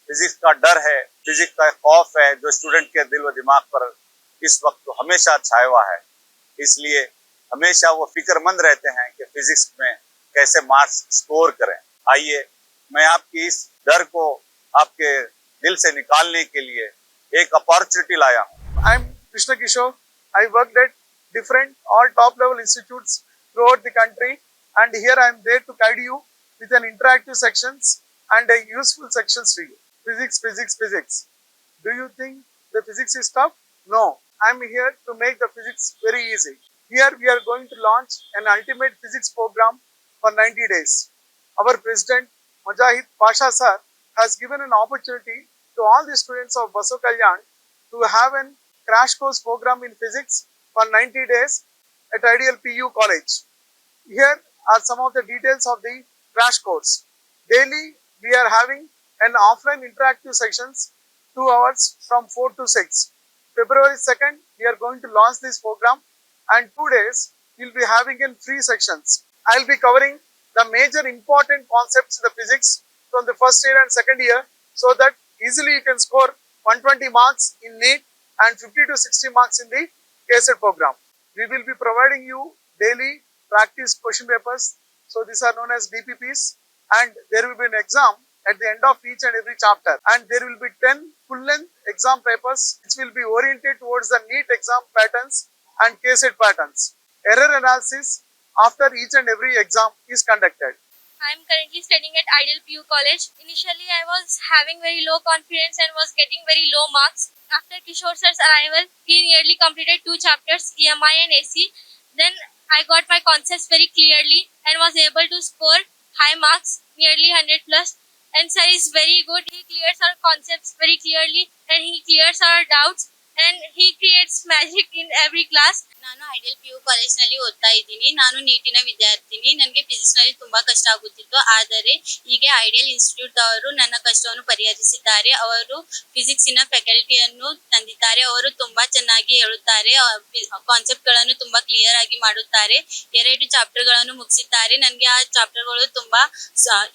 Physics का डर है, फिजिक्स का खौफ है जो स्टूडेंट के दिल व दिमाग पर इस वक्त हमेशा छाया हुआ है। इसलिए हमेशा वो फिक्रमंद रहते हैं कि फिजिक्स में कैसे मार्क्स स्कोर करें। आइए मैं आपकी इस डर को आपके दिल से निकालने के लिए एक अपॉर्चुनिटी लाया हूँ। I am Krishna Kishore. I worked at different all top level institutes throughout the country, and here I am there to guide you with an interactive sections and a useful sections to you. Physics, physics, physics. Do you think the physics is tough? No. I am here to make the physics very easy. Here we are going to launch an ultimate physics program for 90 days. Our president Mujahid Pasha sir has given an opportunity to all the students of Basavakalyan to have an crash course program in physics for 90 days at Ideal PU College. Here are some of the details of the crash course. Daily we are having an offline interactive sessions 2 hours from 4 to 6. February 2nd we are going to launch this program, and 2 days we will be having in free sections. I will be covering the major important concepts in the physics from the first year and second year, so that easily you can score 120 marks in NEET and 50 to 60 marks in the KCET program. We will be providing you daily practice question papers. So these are known as DPQs, and there will be an exam at the end of each and every chapter. And there will be 10 full-length exam papers which will be oriented towards the NEET exam patterns and KCET patterns. Error analysis after each and every exam is conducted. I am currently studying at Ideal PU College. Initially, I was having very low confidence and was getting very low marks. After Kishore sir's arrival, he nearly completed 2 chapters, EMI and AC. Then I got my concepts very clearly and was able to score high marks, nearly 100 plus. And sir is very good. He clears our concepts very clearly and he clears our doubts and he creates magic in every class. ನಾನು ideal PU ಕಾಲೇಜ್ನಲ್ಲಿ ಓದ್ತಾ ಇದ್ದೀನಿ. ನಾನು ನೀಟಿನ ವಿದ್ಯಾರ್ಥಿನಿ. ನನಗೆ ಫಿಸಿಕ್ಸ್ನಲ್ಲಿ ತುಂಬಾ ಕಷ್ಟ ಆಗುತ್ತಿತ್ತು. ಆದರೆ ಈಗ ಐಡಿಯಲ್ ಇನ್ಸ್ಟಿಟ್ಯೂಟ್ ಅವರು ನನ್ನ ಕಷ್ಟವನ್ನು ಪರಿಹರಿಸಿದ್ದಾರೆ. ಅವರು ಫಿಸಿಕ್ಸಿನ ಫ್ಯಾಕಲ್ಟಿಯನ್ನು ತಂದಿದ್ದಾರೆ. ಅವರು ತುಂಬಾ ಚೆನ್ನಾಗಿ ಹೇಳುತ್ತಾರೆ. ಕಾನ್ಸೆಪ್ಟ್ಗಳನ್ನು ತುಂಬಾ ಕ್ಲಿಯರ್ ಆಗಿ ಮಾಡುತ್ತಾರೆ. 2 ಚಾಪ್ಟರ್ಗಳನ್ನು ಮುಗಿಸಿದ್ದಾರೆ. ನನಗೆ ಆ ಚಾಪ್ಟರ್ಗಳು ತುಂಬಾ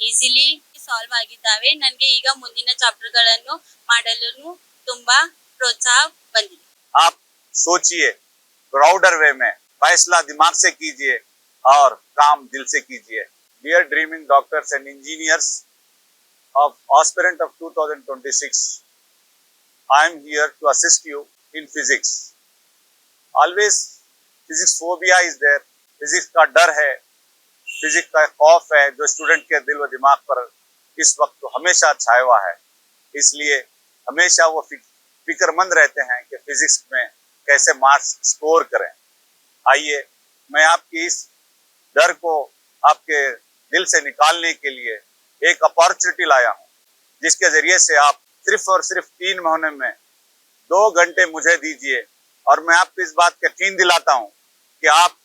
ಈಸಿಲಿ ಸಾಲ್ವ್ ಆಗಿದ್ದಾವೆ. ನನಗೆ ಈಗ ಮುಂದಿನ ಚಾಪ್ಟರ್ಗಳನ್ನು ಮಾಡಲು ತುಂಬಾ प्रोत्साह बंदी। आप सोचिए, प्राउडर वे में फैसला दिमाग से कीजिए और काम दिल से कीजिए। Dear dreaming doctors and engineers of aspirant of 2026, I am here to assist you in physics. Always physics phobia is there. Physics का डर है, physics का खौफ है जो स्टूडेंट के दिल व दिमाग पर इस वक्त हमेशा छाया हुआ है। इसलिए हमेशा वो फिक्रमंद रहते हैं कि फिजिक्स में कैसे मार्क्स स्कोर करें। आइए मैं आपकी इस डर को आपके दिल से निकालने के लिए एक अपॉर्चुनिटी लाया हूँ, जिसके जरिए से आप सिर्फ और सिर्फ 3 महीने में 2 घंटे मुझे दीजिए और मैं आपको इस बात का यकीन दिलाता हूँ कि आप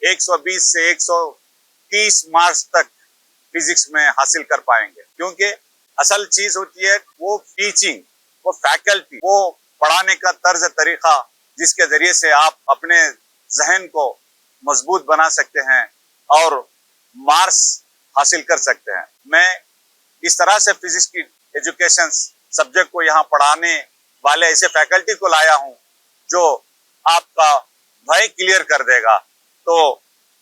120 से 130 मार्क्स तक फिजिक्स में हासिल कर पाएंगे। क्योंकि असल चीज होती है वो टीचिंग, वो फैकल्टी, वो पढ़ाने का तर्ज तरीका, जिसके जरिए से आप अपने जहन को मजबूत बना सकते हैं और मार्क्स हासिल कर सकते हैं। मैं इस तरह से फिजिक्स की एजुकेशन सब्जेक्ट को यहाँ पढ़ाने वाले ऐसे फैकल्टी को लाया हूँ जो आपका भय क्लियर कर देगा, तो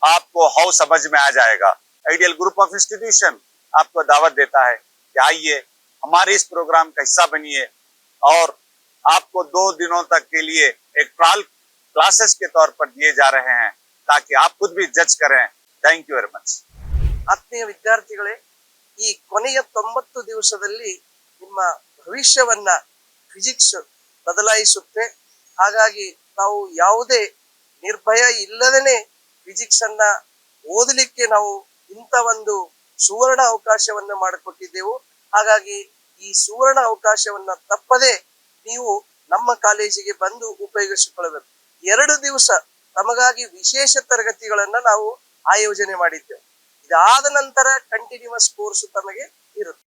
आपको हाउ समझ में आ जाएगा। आइडियल ग्रुप ऑफ इंस्टीट्यूशन आपको दावत देता है कि आइए हमारे इस प्रोग्राम का हिस्सा बनिए और आपको 2 दिनों तक के लिए एक ट्रायल क्लासेस के तौर पर दिए जा रहे हैं ताकि आप खुद भी जज करें। Thank you very much. ಆತ್ಮೀಯ ವಿದ್ಯಾರ್ಥಿಗಳೇ, ಈ ಕೊನೆಯ 90 ದಿವಸದಲ್ಲಿ ನಿಮ್ಮ ಭವಿಷ್ಯವನ್ನ ಫಿಸಿಕ್ಸ್ ಬದಲಾಯಿಸುತ್ತೆ. ಹಾಗಾಗಿ ನಾವು ಯಾವುದೇ ನಿರ್ಭಯ ಇಲ್ಲದೇನೆ ಫಿಸಿಕ್ಸ್ ಅನ್ನ ಓದಲಿಕ್ಕೆ ನಾವು ಇಂಥ ಒಂದು ಸುವರ್ಣ ಅವಕಾಶವನ್ನ ಮಾಡಿಕೊಟ್ಟಿದ್ದೆವು. ಹಾಗಾಗಿ ಈ ಸುವರ್ಣ ಅವಕಾಶವನ್ನ ತಪ್ಪದೆ ನೀವು ನಮ್ಮ ಕಾಲೇಜಿಗೆ ಬಂದು ಉಪಯೋಗಿಸಿಕೊಳ್ಳಬೇಕು. 2 ದಿವಸ ತಮಗಾಗಿ ವಿಶೇಷ ತರಗತಿಗಳನ್ನ ನಾವು ಆಯೋಜನೆ ಮಾಡಿದ್ದೆವು. ಇದಾದ ನಂತರ ಕಂಟಿನ್ಯೂಸ್ ಕೋರ್ಸ್ ತಮಗೆ ಇರುತ್ತೆ.